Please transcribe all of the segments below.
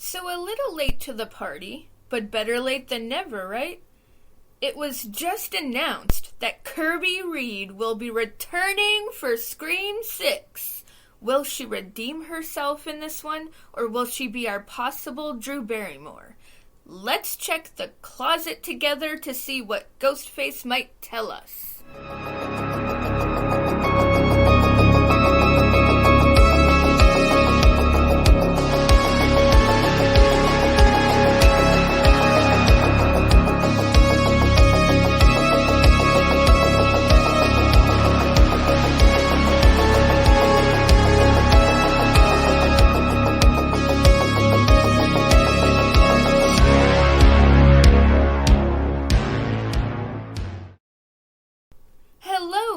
So a little late to the party, but better late than never, right? It was just announced that Kirby Reed will be returning for Scream 6. Will she redeem herself in this one, or will she be our possible Drew Barrymore? Let's check the closet together to see what Ghostface might tell us.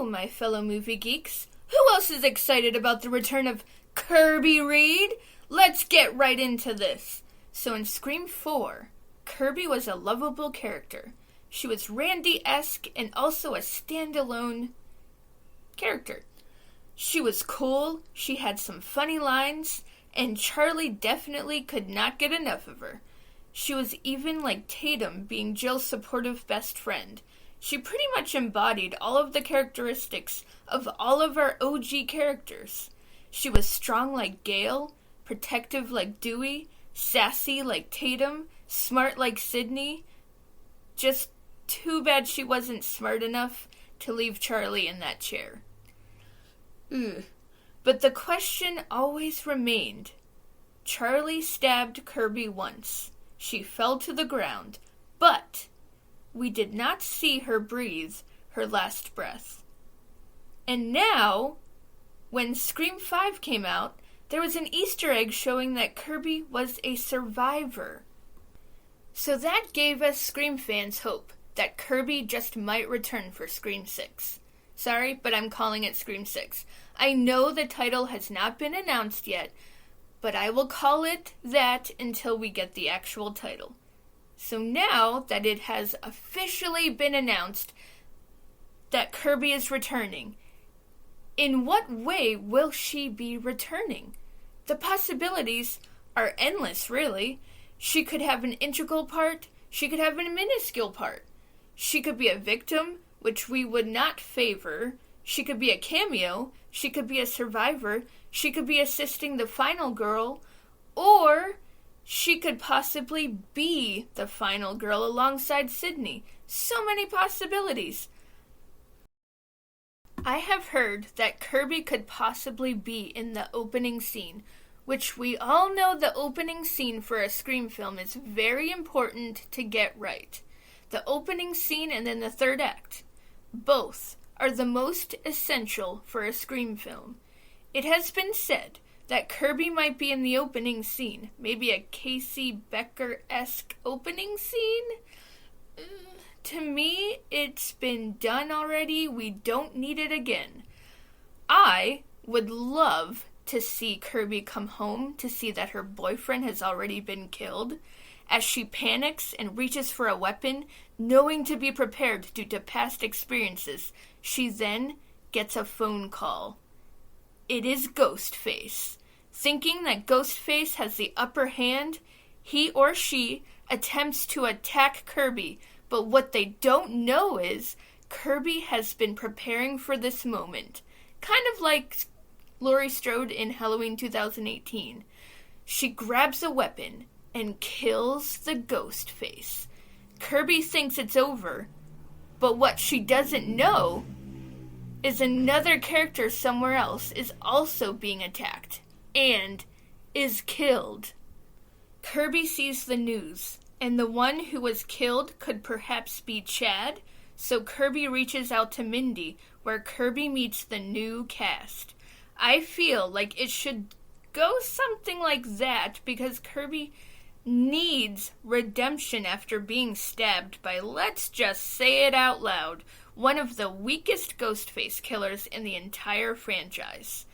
My fellow movie geeks. Who else is excited about the return of Kirby Reed? Let's get right into this. So in Scream 4, Kirby was a lovable character. She was Randy-esque and also a standalone character. She was cool, she had some funny lines, and Charlie definitely could not get enough of her. She was even like Tatum being Jill's supportive best friend. She pretty much embodied all of the characteristics of all of our OG characters. She was strong like Gale, protective like Dewey, sassy like Tatum, smart like Sydney. Just too bad she wasn't smart enough to leave Charlie in that chair. But the question always remained. Charlie stabbed Kirby once. She fell to the ground, but we did not see her breathe her last breath. And now, when Scream 5 came out, there was an Easter egg showing that Kirby was a survivor. So that gave us Scream fans hope that Kirby just might return for Scream 6. Sorry, but I'm calling it Scream 6. I know the title has not been announced yet, but I will call it that until we get the actual title. So now that it has officially been announced that Kirby is returning, in what way will she be returning? The possibilities are endless, really. She could have an integral part, she could have a minuscule part. She could be a victim, which we would not favor. She could be a cameo, she could be a survivor, she could be assisting the final girl, or she could possibly be the final girl alongside Sydney. So many possibilities. I have heard that Kirby could possibly be in the opening scene, which we all know the opening scene for a Scream film is very important to get right. The opening scene and then the third act. Both are the most essential for a Scream film. It has been said that Kirby might be in the opening scene. Maybe a Casey Becker-esque opening scene? To me, it's been done already. We don't need it again. I would love to see Kirby come home to see that her boyfriend has already been killed. As she panics and reaches for a weapon, knowing to be prepared due to past experiences, she then gets a phone call. It is Ghostface. Thinking that Ghostface has the upper hand, he or she attempts to attack Kirby, but what they don't know is Kirby has been preparing for this moment. Kind of like Laurie Strode in Halloween 2018. She grabs a weapon and kills the Ghostface. Kirby thinks it's over, but what she doesn't know is another character somewhere else is also being attacked and is killed. Kirby sees the news, and the one who was killed could perhaps be Chad, so Kirby reaches out to Mindy, where Kirby meets the new cast. I feel like it should go something like that, because Kirby needs redemption after being stabbed by, let's just say it out loud, one of the weakest Ghostface killers in the entire franchise.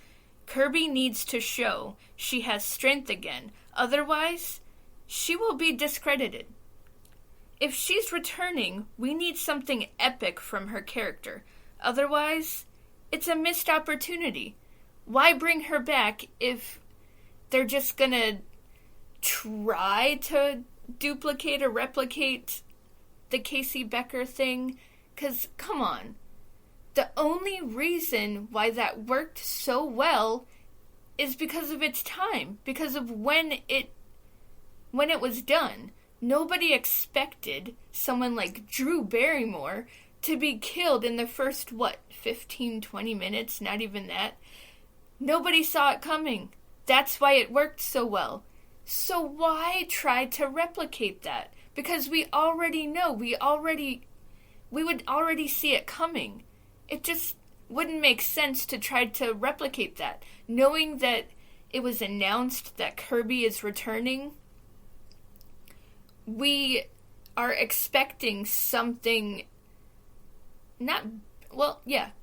Kirby needs to show she has strength again, otherwise, she will be discredited. If she's returning, we need something epic from her character. Otherwise, it's a missed opportunity. Why bring her back if they're just gonna try to duplicate or replicate the Casey Becker thing, because, come on, the only reason why that worked so well is because of its time, because of when it was done. Nobody expected someone like Drew Barrymore to be killed in the first, 15, 20 minutes, not even that. Nobody saw it coming. That's why it worked so well. So why try to replicate that? Because we already know, we would already see it coming. It just wouldn't make sense to try to replicate that. Knowing that it was announced that Kirby is returning, we are expecting something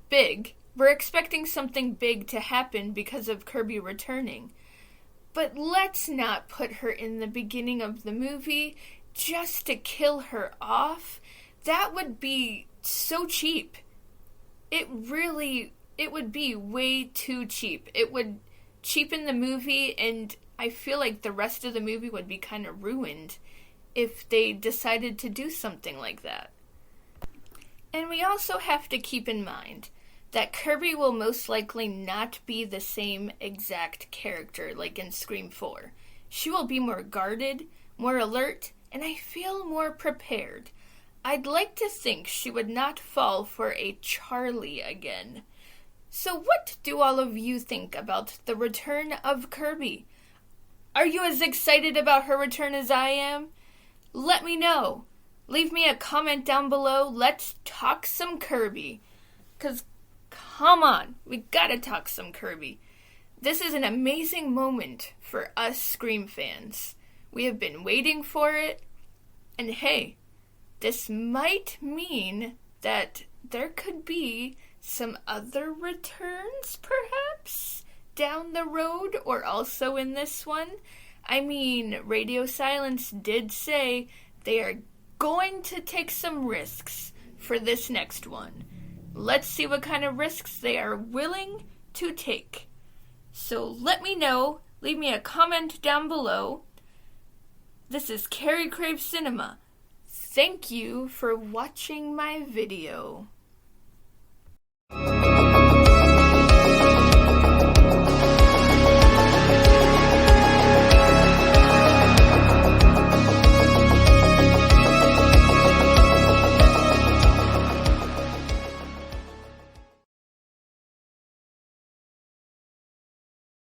big. We're expecting something big to happen because of Kirby returning. But let's not put her in the beginning of the movie just to kill her off. That would be so cheap. It would be way too cheap. It would cheapen the movie, and I feel like the rest of the movie would be kind of ruined if they decided to do something like that. And we also have to keep in mind that Kirby will most likely not be the same exact character like in Scream 4. She will be more guarded, more alert, and I feel more prepared. I'd like to think she would not fall for a Charlie again. So what do all of you think about the return of Kirby? Are you as excited about her return as I am? Let me know. Leave me a comment down below. Let's talk some Kirby. 'Cause come on, we gotta talk some Kirby. This is an amazing moment for us Scream fans. We have been waiting for it. And hey, this might mean that there could be some other returns, perhaps, down the road, or also in this one. I mean, Radio Silence did say they are going to take some risks for this next one. Let's see what kind of risks they are willing to take. So let me know. Leave me a comment down below. This is Carey Craves Cinema. Thank you for watching my video.